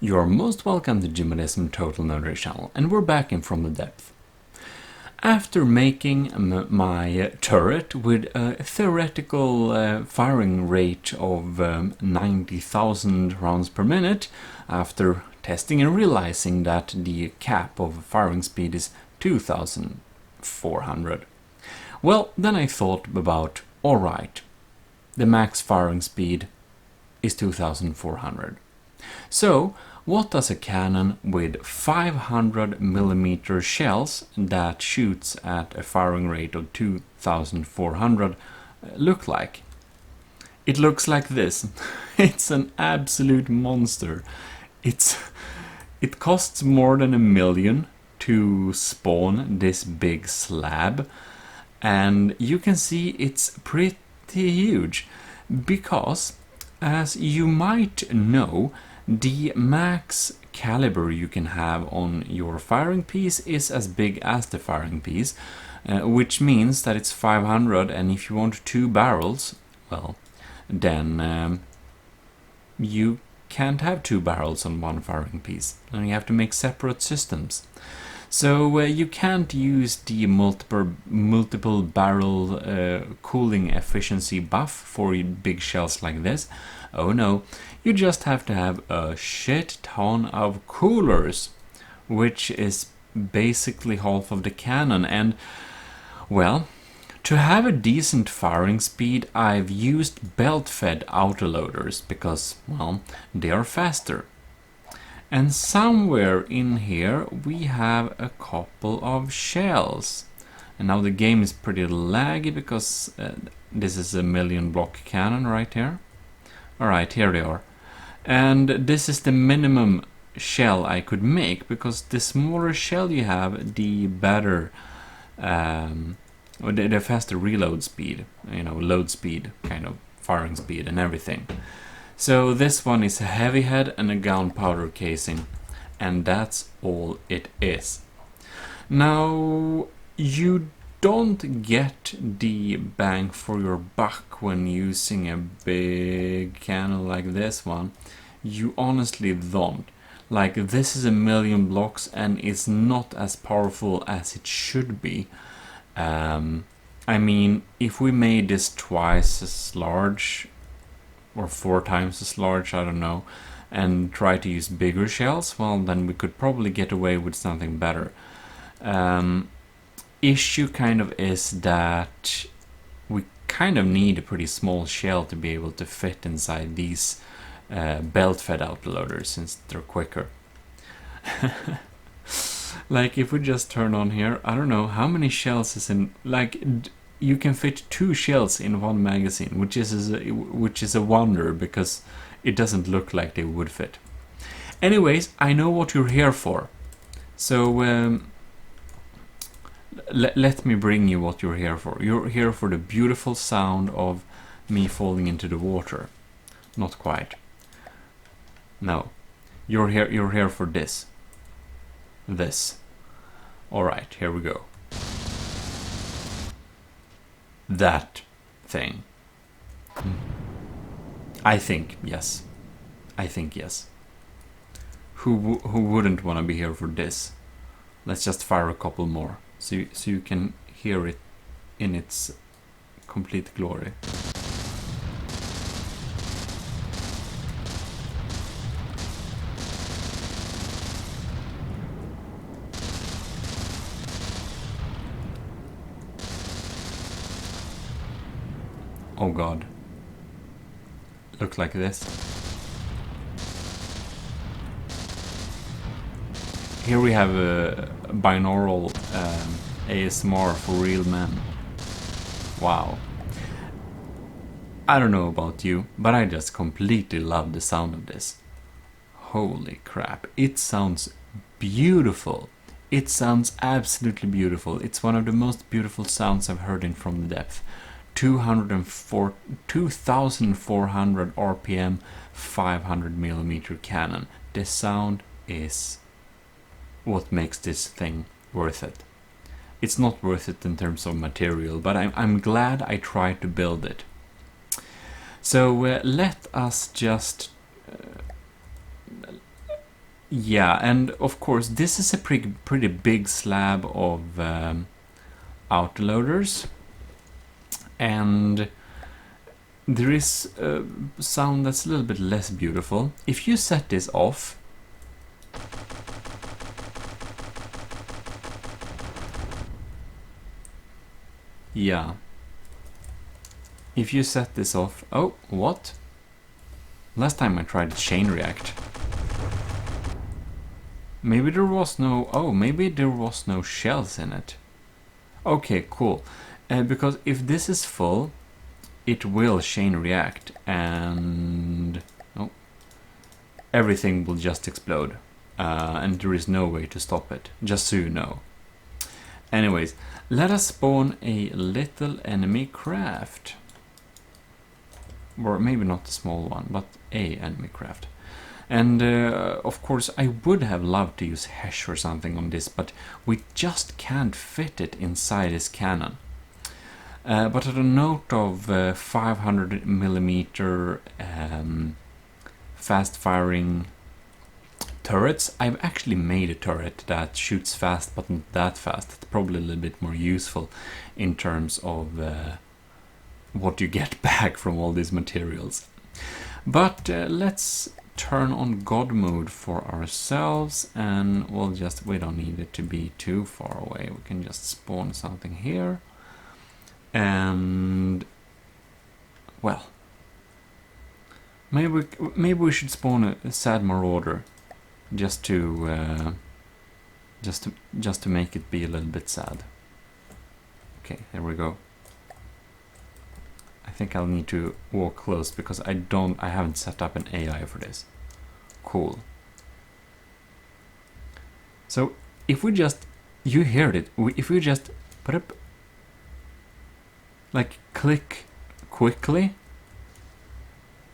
You're most welcome to Jimmyism Total Nerdery channel, and we're back in From the Depth. After making my turret with a theoretical firing rate of 90,000 rounds per minute, after testing and realizing that the cap of firing speed is 2,400, well, then I thought about, alright, the max firing speed is 2,400. So, what does a cannon with 500mm shells that shoots at a firing rate of 2,400 look like? It looks like this. It's an absolute monster. It costs more than $1 million to spawn this big slab, and you can see it's pretty huge because, as you might know, the max caliber you can have on your firing piece is as big as the firing piece, which means that it's 500, and if you want 2 barrels, well, then you can't have 2 barrels on one firing piece, and you have to make separate systems. So you can't use the multiple barrel cooling efficiency buff for big shells like this. Oh no, you just have to have a shit ton of coolers, which is basically half of the cannon. And well, to have a decent firing speed, I've used belt-fed autoloaders because, well, they are faster. And somewhere in here we have a couple of shells. And now the game is pretty laggy because this is a 1,000,000 block cannon right here. Alright, here they are. And this is the minimum shell I could make, because the smaller shell you have, the better, the faster reload speed, load speed, kind of firing speed and everything. So this one is a heavy head and a gunpowder casing, and that's all it is. Now, you don't get the bang for your buck when using a big cannon like this one. You honestly don't. Like, this is 1,000,000 blocks and it's not as powerful as it should be. I mean, if we made this twice as large, or 4 times as large, I don't know, and try to use bigger shells, well, then we could probably get away with something better. Issue kind of is that we kind of need a pretty small shell to be able to fit inside these belt-fed autoloaders, since they're quicker. Like, if we just turn on here, I don't know how many shells is in, like, you can fit 2 shells in one magazine, which is a wonder, because it doesn't look like they would fit. Anyways, I know what you're here for, so let me bring you what you're here for. You're here for the beautiful sound of me falling into the water. Not quite. No, you're here for this. This. All right, here we go. That thing. I think yes. Who wouldn't want to be here for this? Let's just fire a couple more, so you can hear it in its complete glory. Oh god. Look like this. Here we have a binaural ASMR for real men. Wow. I don't know about you, but I just completely love the sound of this. Holy crap. It sounds beautiful. It sounds absolutely beautiful. It's one of the most beautiful sounds I've heard in From the Depth. 2,400 RPM, 500mm cannon. The sound is what makes this thing worth it. It's not worth it in terms of material, but I'm glad I tried to build it. So let us just Yeah, and of course this is a pretty big slab of autoloaders, and there is a sound that's a little bit less beautiful. If you set this off, yeah, if you set this off, oh, what? Last time I tried chain react. Maybe there was no shells in it. Okay, cool. Because if this is full, it will chain react and everything will just explode. And there is no way to stop it, just so you know. Anyways, let us spawn a little enemy craft. Or maybe not a small one, but a enemy craft. And of course I would have loved to use Hesh or something on this, but we just can't fit it inside this cannon. But at a note of 500mm fast firing turrets, I've actually made a turret that shoots fast but not that fast. It's probably a little bit more useful in terms of what you get back from all these materials. But let's turn on God mode for ourselves, and we don't need it to be too far away. We can just spawn something here, and well, maybe we should spawn a sad marauder just to make it be a little bit sad. Okay, there we go. I think I'll need to walk close because I haven't set up an AI for this. Cool. So if we just, you heard it, if we just put up, like click quickly,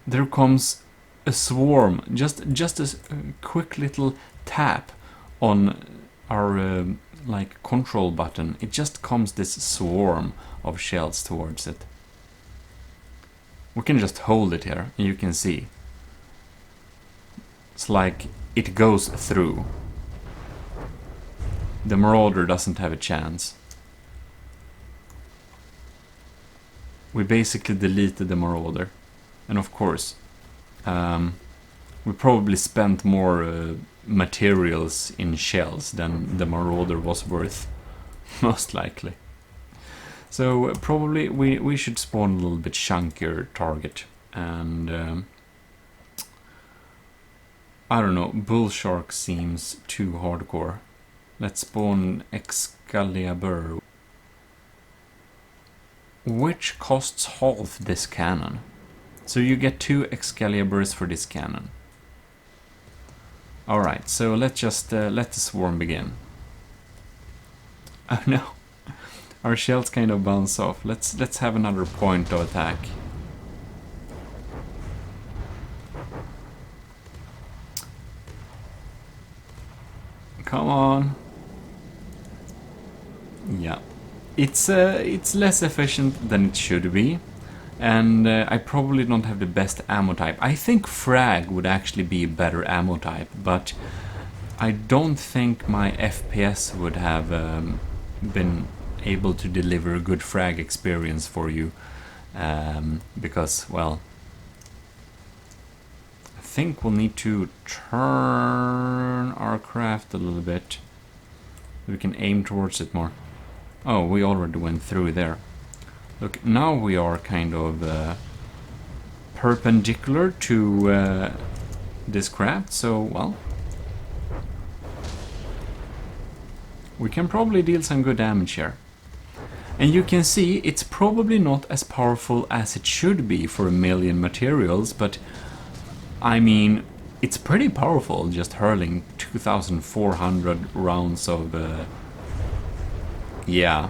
there comes a swarm, just a quick little tap on our like control button. It just comes this swarm of shells towards it. We can just hold it here, and you can see. It's like it goes through. The Marauder doesn't have a chance. We basically deleted the Marauder. And of course, we probably spent more materials in shells than the Marauder was worth. Most likely. So probably we should spawn a little bit chunkier target, and I don't know, Bull Shark seems too hardcore. Let's spawn Excalibur, which costs half this cannon. So you get 2 Excaliburs for this cannon. Alright, so let's just let the swarm begin. Oh no. Our shells kind of bounce off. Let's have another point of attack. Come on. Yeah. It's less efficient than it should be, and I probably don't have the best ammo type. I think frag would actually be a better ammo type, but I don't think my FPS would have been able to deliver a good frag experience for you, because, well, I think we'll need to turn our craft a little bit. We can aim towards it more. Oh, we already went through there. Look, now we are kind of perpendicular to this craft, so, well, we can probably deal some good damage here. And you can see it's probably not as powerful as it should be for 1,000,000 materials, but I mean, it's pretty powerful just hurling 2,400 rounds of, yeah,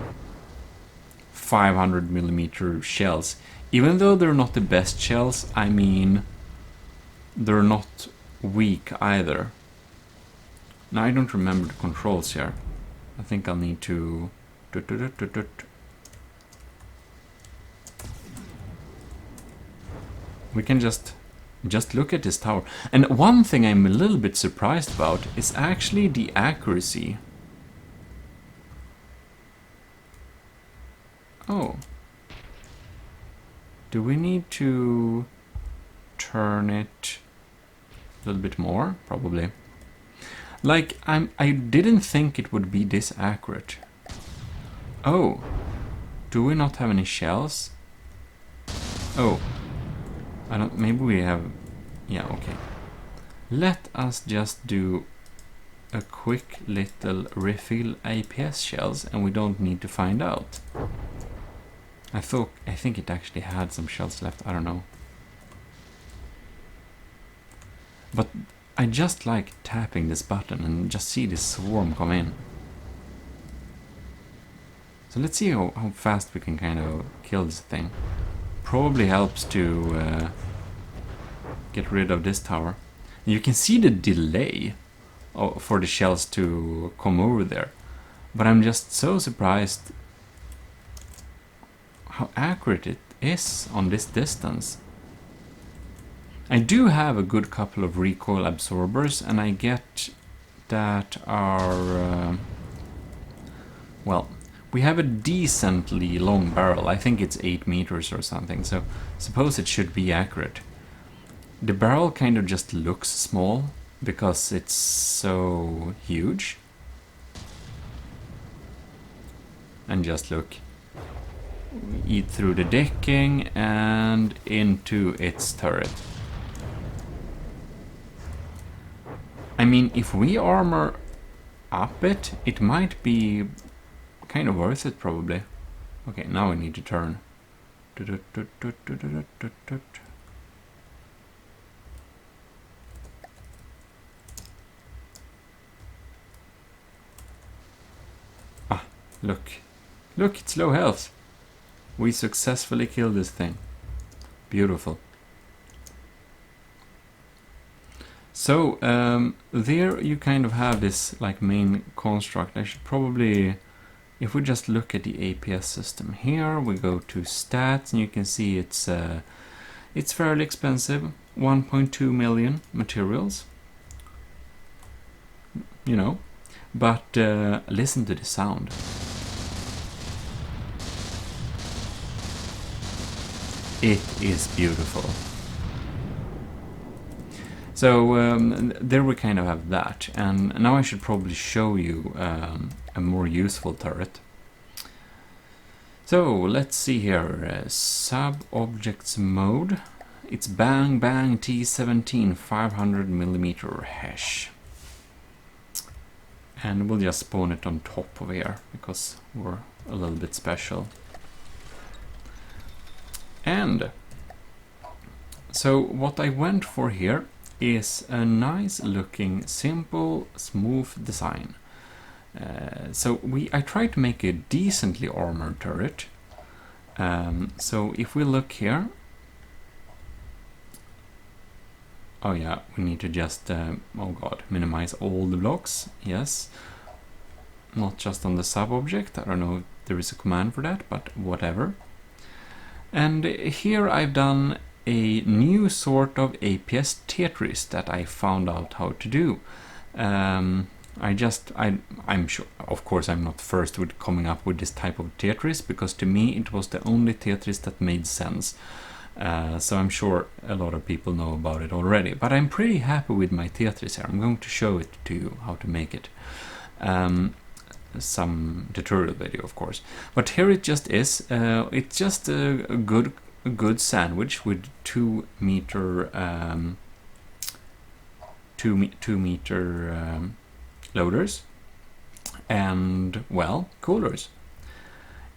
500mm shells. Even though they're not the best shells, I mean, they're not weak either. Now I don't remember the controls here. I think I'll need to... We can just Just look at this tower. And one thing I'm a little bit surprised about is actually the accuracy. Oh. Do we need to turn it a little bit more? Probably. Like, I didn't think it would be this accurate. Oh. Do we not have any shells? Oh. I don't... Maybe we have... Yeah, okay. Let us just do a quick little refill APS shells, and we don't need to find out. I think it actually had some shells left, I don't know. But I just like tapping this button and just see this swarm come in. So let's see how fast we can kind of kill this thing. Probably helps to get rid of this tower. You can see the delay for the shells to come over there. But I'm just so surprised how accurate it is on this distance. I do have a good couple of recoil absorbers, and I get that are... well, we have a decently long barrel. I think it's 8 meters or something, so suppose it should be accurate. The barrel kind of just looks small because it's so huge. And just look. Eat through the decking and into its turret. I mean, if we armor up it, it might be kind of worth it, probably. Okay, now I need to turn. Ah, look. Look, it's low health. We successfully killed this thing. Beautiful. So, there you kind of have this like main construct. I should probably, if we just look at the APS system here, we go to stats, and you can see it's fairly expensive. 1.2 million materials. You know, but listen to the sound. It is beautiful. So there we kind of have that, and now I should probably show you a more useful turret. So let's see here, sub-objects mode. It's Bang Bang T17 500mm hash. And we'll just spawn it on top of here, because we're a little bit special. And so what I went for here is a nice looking, simple, smooth design. So I tried to make a decently armored turret. So if we look here, oh yeah, we need to just, oh god, minimize all the blocks, yes. Not just on the sub-object, I don't know if there is a command for that, but whatever. And here I've done a new sort of APS Tetris that I found out how to do. I'm sure, of course, I'm not first with coming up with this type of Tetris, because to me it was the only Tetris that made sense. So I'm sure a lot of people know about it already, but I'm pretty happy with my Tetris here. I'm going to show it to you how to make it. Some tutorial video, of course, but here it just is. It's just a good sandwich with 2 meter loaders and, well, coolers.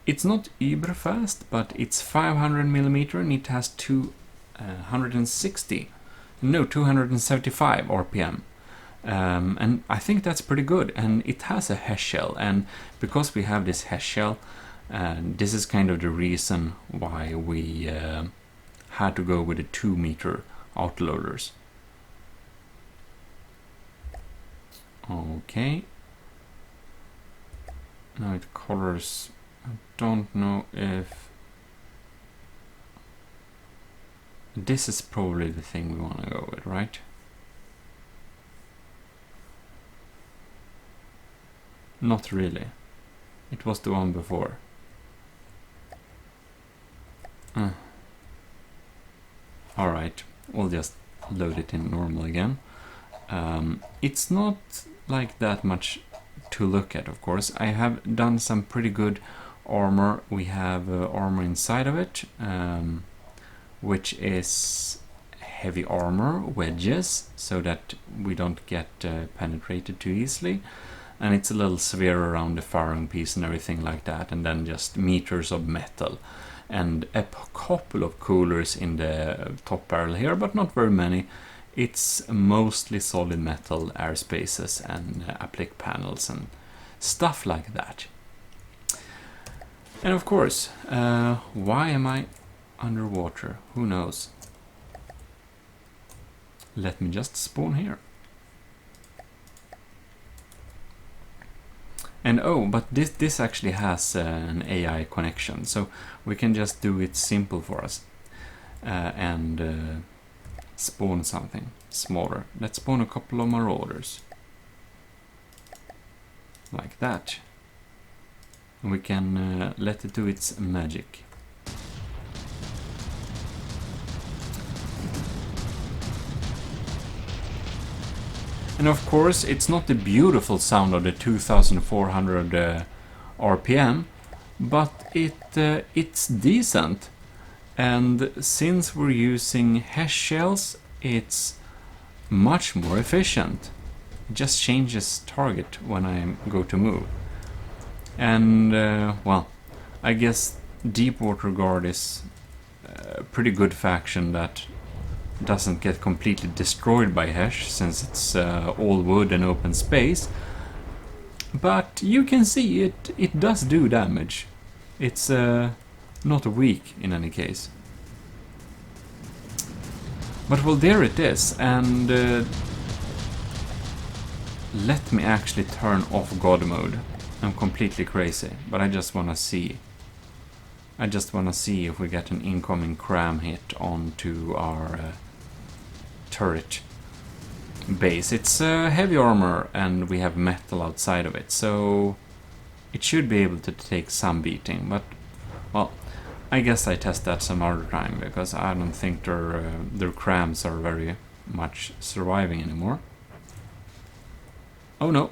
It's not uber fast, but it's 500mm and it has 275 RPM. And I think that's pretty good, and it has a hash shell, and because we have this hash shell, this is kind of the reason why we had to go with the 2 meter autoloaders. Okay, now it colors. I don't know if This is probably the thing we want to go with, right? Not really. It was the one before. Alright, we'll just load it in normal again. It's not like that much to look at, of course. I have done some pretty good armor. We have armor inside of it, which is heavy armor, wedges, so that we don't get penetrated too easily. And it's a little sphere around the firing piece and everything like that, and then just meters of metal. And a couple of coolers in the top barrel here, but not very many. It's mostly solid metal air spaces and applique panels and stuff like that. And of course, why am I underwater? Who knows? Let me just spawn here. And oh, but this actually has an AI connection, so we can just do it simple for us and spawn something smaller. Let's spawn a couple of marauders, like that. And we can let it do its magic. And of course, it's not the beautiful sound of the 2400 RPM, but it's decent. And since we're using hash shells, it's much more efficient. It just changes target when I go to move. And well, I guess Deepwater Guard is a pretty good faction that doesn't get completely destroyed by hash, since it's all wood and open space. But you can see it does do damage. It's not weak in any case. But well, there it is, and let me actually turn off God mode. I'm completely crazy, but I just wanna see. I just wanna see if we get an incoming cram hit onto our turret base. It's heavy armor and we have metal outside of it, so it should be able to take some beating, but well, I guess I test that some other time, because I don't think their crams are very much surviving anymore. Oh no.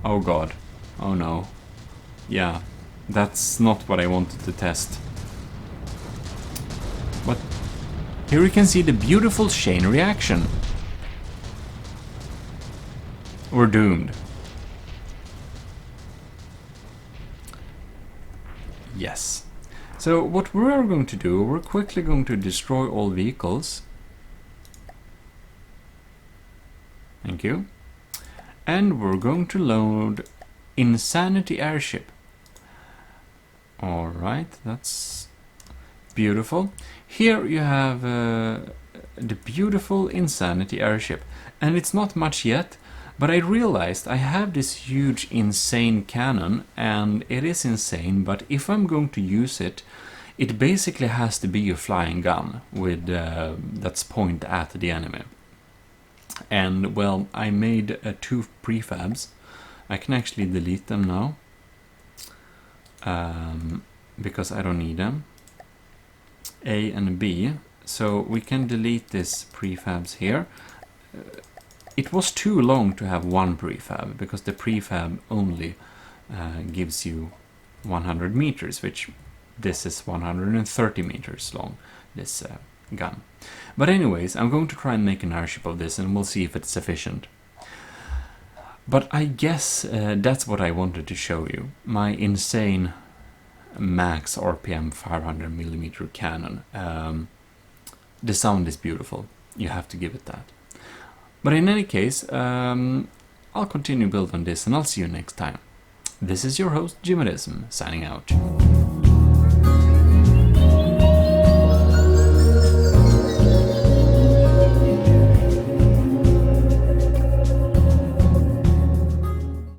Oh god. Oh no. Yeah, that's not what I wanted to test. But here we can see the beautiful chain reaction. We're doomed. Yes. So what we are going to do, we're quickly going to destroy all vehicles. Thank you. And we're going to load Insanity Airship. Alright, that's beautiful. Here you have the beautiful Insanity Airship. And it's not much yet, but I realized I have this huge insane cannon, and it is insane, but if I'm going to use it, it basically has to be a flying gun with that's point at the enemy. And well, I made 2 prefabs. I can actually delete them now, because I don't need them. A and B. So we can delete these prefabs here. It was too long to have 1 prefab, because the prefab only gives you 100 meters, which this is 130 meters long, this gun. But anyways, I'm going to try and make an airship of this, and we'll see if it's sufficient. But I guess that's what I wanted to show you. My insane max RPM 500mm cannon. The sound is beautiful. You have to give it that. But in any case, I'll continue building on this, and I'll see you next time. This is your host, Jimadism, signing out.